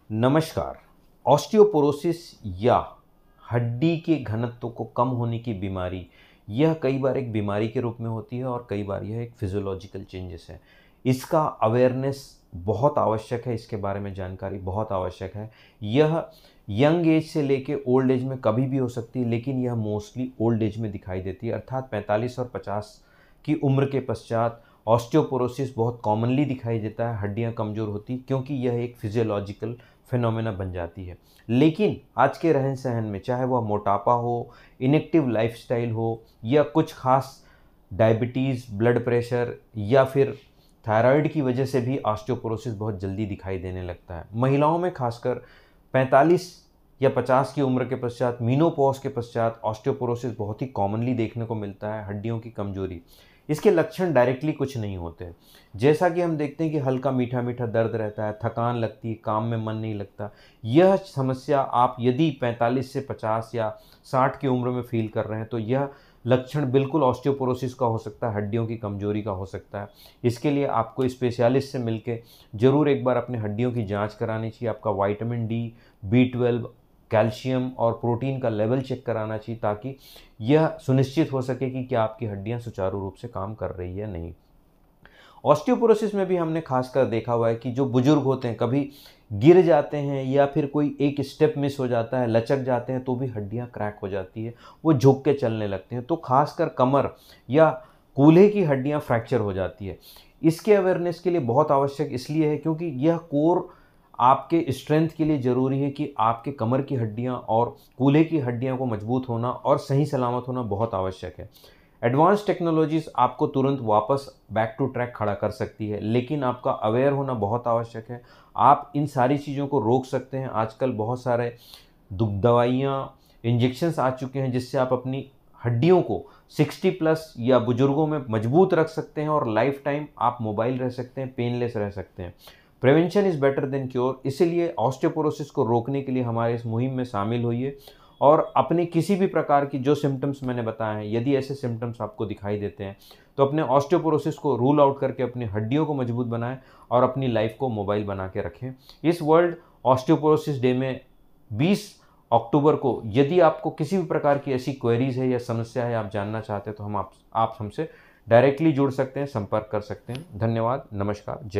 नमस्कार। ऑस्टियोपोरोसिस या हड्डी के घनत्व को कम होने की बीमारी, यह कई बार एक बीमारी के रूप में होती है और कई बार यह एक फिजियोलॉजिकल चेंजेस है। इसका अवेयरनेस बहुत आवश्यक है, इसके बारे में जानकारी बहुत आवश्यक है। यह यंग एज से लेके ओल्ड एज में कभी भी हो सकती है, लेकिन यह मोस्टली ओल्ड एज में दिखाई देती है, अर्थात 45 और 50 की उम्र के पश्चात ऑस्टियोपोरोसिस बहुत कॉमनली दिखाई देता है। हड्डियां कमज़ोर होती क्योंकि यह एक फिजियोलॉजिकल फिनोमेना बन जाती है। लेकिन आज के रहन सहन में, चाहे वह मोटापा हो, इनएक्टिव लाइफस्टाइल हो या कुछ खास डायबिटीज़, ब्लड प्रेशर या फिर थायराइड की वजह से भी ऑस्टियोपोरोसिस बहुत जल्दी दिखाई देने लगता है। महिलाओं में खासकर 45 या 50 की उम्र के पश्चात, मीनोपॉज के पश्चात ऑस्टियोपोरोसिस बहुत ही कॉमनली देखने को मिलता है। हड्डियों की कमजोरी, इसके लक्षण डायरेक्टली कुछ नहीं होते, जैसा कि हम देखते हैं कि हल्का मीठा मीठा दर्द रहता है, थकान लगती है, काम में मन नहीं लगता। यह समस्या आप यदि 45 से 50 या 60 की उम्र में फील कर रहे हैं तो यह लक्षण बिल्कुल ऑस्टियोपोरोसिस का हो सकता है, हड्डियों की कमजोरी का हो सकता है। इसके लिए आपको स्पेशलिस्ट से मिलकर जरूर एक बार अपने हड्डियों की जांच करानी चाहिए। आपका विटामिन डी, B12, कैल्शियम और प्रोटीन का लेवल चेक कराना चाहिए, ताकि यह सुनिश्चित हो सके कि क्या आपकी हड्डियां सुचारू रूप से काम कर रही है नहीं। ऑस्टियोपोरोसिस में भी हमने खासकर देखा हुआ है कि जो बुजुर्ग होते हैं, कभी गिर जाते हैं या फिर कोई एक स्टेप मिस हो जाता है, लचक जाते हैं तो भी हड्डियां क्रैक हो जाती है, वो झुक के चलने लगते हैं। तो खासकर कमर या कूल्हे की हड्डियां फ्रैक्चर हो जाती है। इसके अवेयरनेस के लिए बहुत आवश्यक इसलिए है क्योंकि यह कोर आपके स्ट्रेंथ के लिए ज़रूरी है कि आपके कमर की हड्डियां और कूल्हे की हड्डियां को मजबूत होना और सही सलामत होना बहुत आवश्यक है। एडवांस टेक्नोलॉजीज आपको तुरंत वापस बैक टू ट्रैक खड़ा कर सकती है, लेकिन आपका अवेयर होना बहुत आवश्यक है। आप इन सारी चीज़ों को रोक सकते हैं। आजकल बहुत सारे दवाइयाँ, इंजेक्शन्स आ चुके हैं जिससे आप अपनी हड्डियों को 60 प्लस या बुजुर्गों में मजबूत रख सकते हैं और लाइफ टाइम आप मोबाइल रह सकते हैं, पेनलेस रह सकते हैं। Prevention is better than cure. इसीलिए ऑस्टियोपोरोसिस को रोकने के लिए हमारे इस मुहिम में शामिल होइए और अपने किसी भी प्रकार की जो सिम्टम्स मैंने बताए हैं, यदि ऐसे सिम्टम्स आपको दिखाई देते हैं तो अपने ऑस्टियोपोरोसिस को रूल आउट करके अपनी हड्डियों को मजबूत बनाएं और अपनी लाइफ को मोबाइल बना के रखें। इस वर्ल्ड ऑस्टियोपोरोसिस डे में 20 अक्टूबर को यदि आपको किसी भी प्रकार की ऐसी क्वेरीज है या समस्या है, आप जानना चाहते हैं, तो आप हमसे डायरेक्टली जुड़ सकते हैं, संपर्क कर सकते हैं। धन्यवाद, नमस्कार, जय।